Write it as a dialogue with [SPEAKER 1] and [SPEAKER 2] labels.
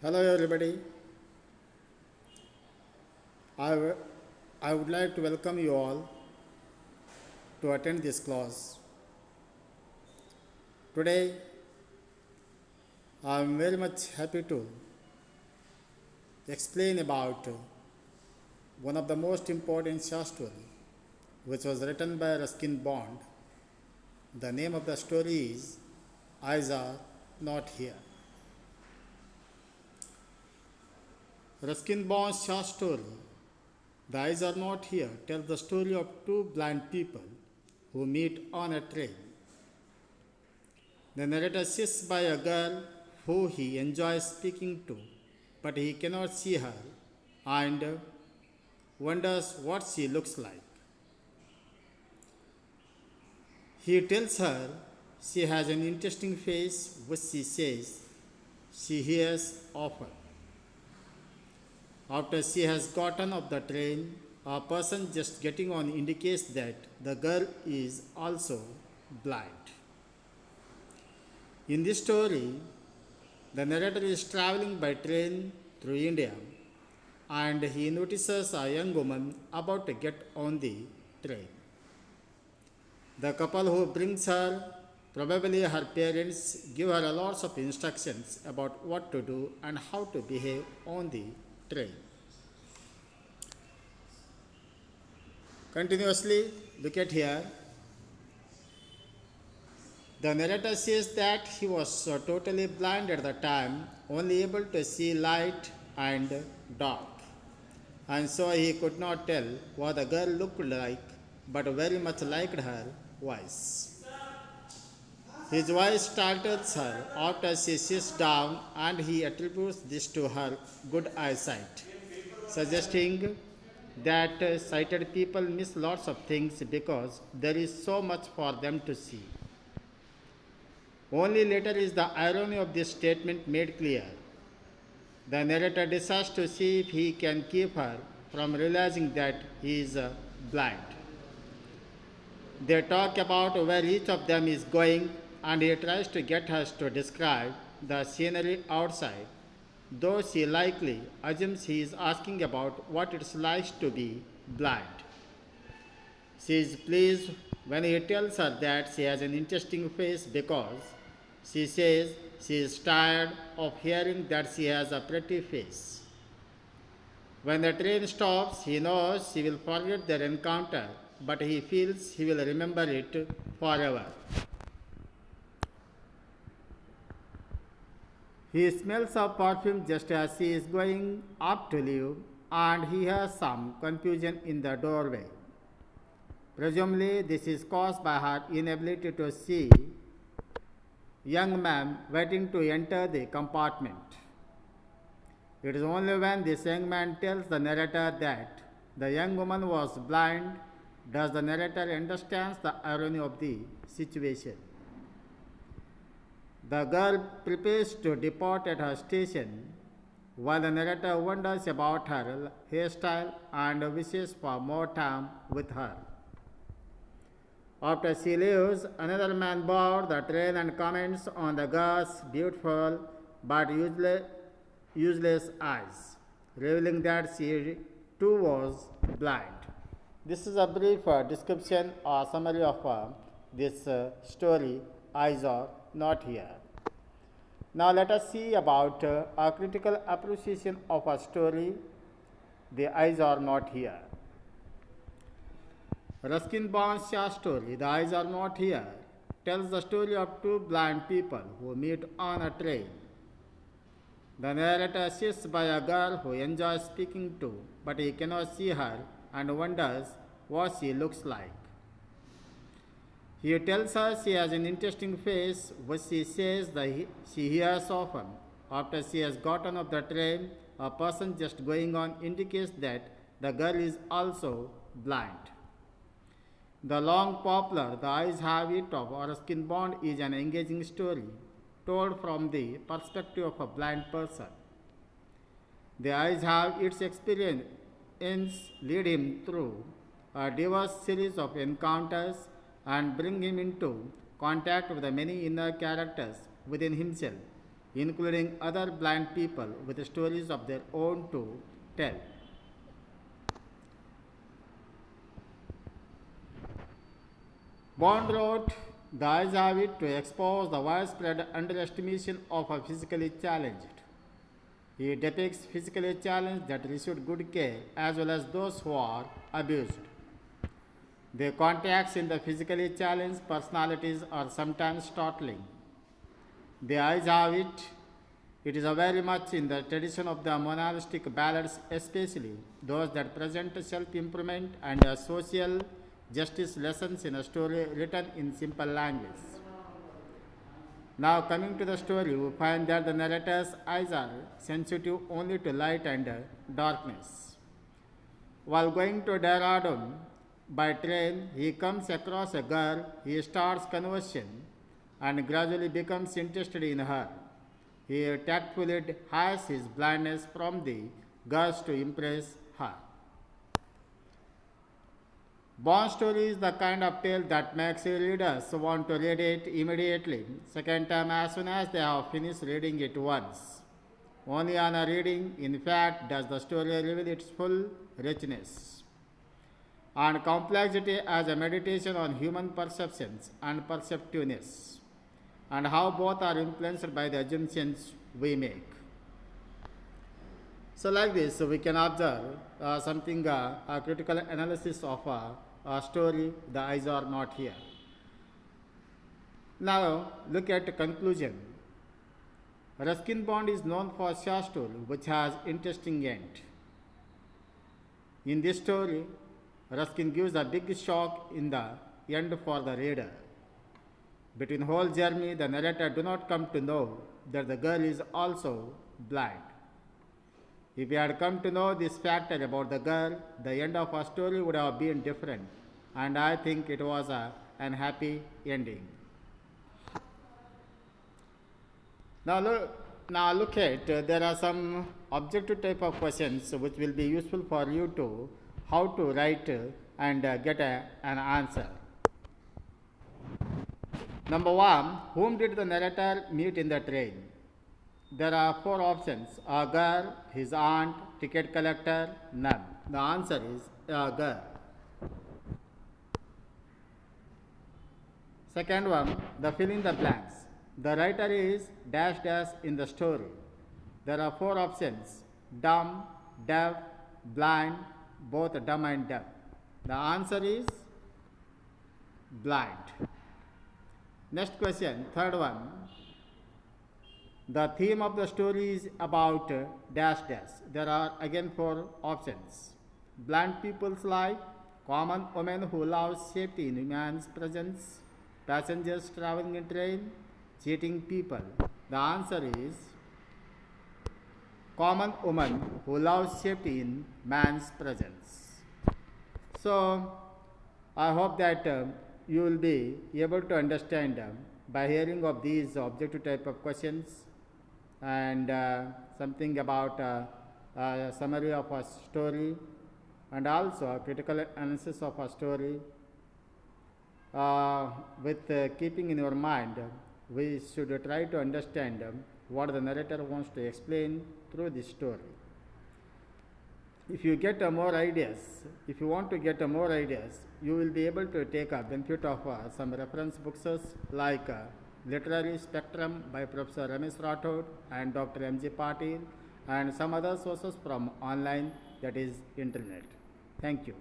[SPEAKER 1] Hello everybody. I, w- I would like to welcome you all to attend this class. Today I am very much happy to explain about one of the most important short story which was written by Ruskin Bond. The name of the story is Eyes Are Not Here. Ruskin Bond's short story The Eyes Are Not Here tells the story of two blind people who meet on a train. The narrator sits by a girl who he enjoys speaking to, but he cannot see her and wonders what she looks like. He tells her she has an interesting face, which she says she hears often. After she has gotten off the train, a person just getting on indicates that the girl is also blind. In this story, the narrator is traveling by train through India and he notices a young woman about to get on the train. The couple who brings her, probably her parents, give her a lots of instructions about what to do and how to behave on the train. Continuously, look at here. The narrator says that he was totally blind at the time, only able to see light and dark. And so he could not tell what the girl looked like, but very much liked her voice. His voice startles her after she sits down, and he attributes this to her good eyesight, suggesting that sighted people miss lots of things because there is so much for them to see. Only later is the irony of this statement made clear. The narrator decides to see if he can keep her from realizing that he is blind. They talk about where each of them is going, and he tries to get her to describe the scenery outside, though she likely assumes he is asking about what it's like to be blind. She is pleased when he tells her that she has an interesting face because she says she is tired of hearing that she has a pretty face. When the train stops, he knows she will forget their encounter, but he feels he will remember it forever. He smells of perfume just as she is going up to leave, and he hears some confusion in the doorway. Presumably, this is caused by her inability to see young man waiting to enter the compartment. It is only when this young man tells the narrator that the young woman was blind does the narrator understands the irony of the situation. The girl prepares to depart at her station while the narrator wonders about her hairstyle and wishes for more time with her. After she leaves, another man boards the train and comments on the girl's beautiful but useless eyes, revealing that she too was blind. This is a brief description or summary of this story, Eyes Are Not Here. Now let us see about a critical appreciation of a story, The Eyes Are Not Here. Ruskin Bond's short story, The Eyes Are Not Here, tells the story of two blind people who meet on a train. The narrator sits by a girl who enjoys speaking to, but he cannot see her and wonders what she looks like. He tells her she has an interesting face, which she says that she hears often. After she has gotten off the train, a person just going on indicates that the girl is also blind. The long popular The Eyes Have It of Ruskin Bond is an engaging story told from the perspective of a blind person. The eyes have its experience lead him through a diverse series of encounters and bring him into contact with the many inner characters within himself. including other blind people with stories of their own to tell. Bond wrote, "The eyes have it to expose the widespread underestimation of a physically challenged." He depicts physically challenged that received good care as well as those who are abused. The contrasts in the physically challenged personalities are sometimes startling. The eyes have it. It is very much in the tradition of the monastic ballads, especially those that present self-improvement and social justice lessons in a story written in simple language. Now, coming to the story, we find that the narrator's eyes are sensitive only to light and darkness. While going to Dehradun by train, he comes across a girl. He starts conversation and gradually becomes interested in her. He tactfully hides his blindness from the girls to impress her. Bond story is the kind of tale that makes readers want to read it immediately, second time as soon as they have finished reading it once. Only on a reading, in fact, does the story reveal its full richness and complexity as a meditation on human perceptions and perceptiveness, and how both are influenced by the assumptions we make. So, like this, we can observe a critical analysis of a story, The Eyes Are Not Here. Now, look at the conclusion. Ruskin Bond is known for a short story which has interesting end. In this story, Ruskin gives a big shock in the end for the reader. Between whole journey, the narrator do not come to know that the girl is also blind. If we had come to know this factor about the girl, the end of our story would have been different, and I think it was an happy ending. Now look at, there are some objective type of questions which will be useful for you to how to write and get an answer. Number 1, whom did the narrator meet in the train? There are 4 options: a girl, his aunt, ticket collector, none. The answer is a girl. Second one, the fill in the blanks. The writer is dash dash in the story. There are 4 options: dumb, deaf, blind, both dumb and deaf. The answer is blind. Next question, third one. The theme of the story is about dash dash. There are again 4 options: blind people's life, common women who love safety in man's presence, passengers traveling in train, cheating people. The answer is common woman who loves safety in man's presence. So, I hope that you will be able to understand by hearing of these objective type of questions and something about a summary of a story and also a critical analysis of a story. With keeping in your mind, we should try to understand what the narrator wants to explain through this story. If you get more ideas, if you want to get more ideas, you will be able to take a benefit of some reference books like Literary Spectrum by Professor Ramesh Rathod and Dr. M.G. Patil, and some other sources from online, that is internet. Thank you.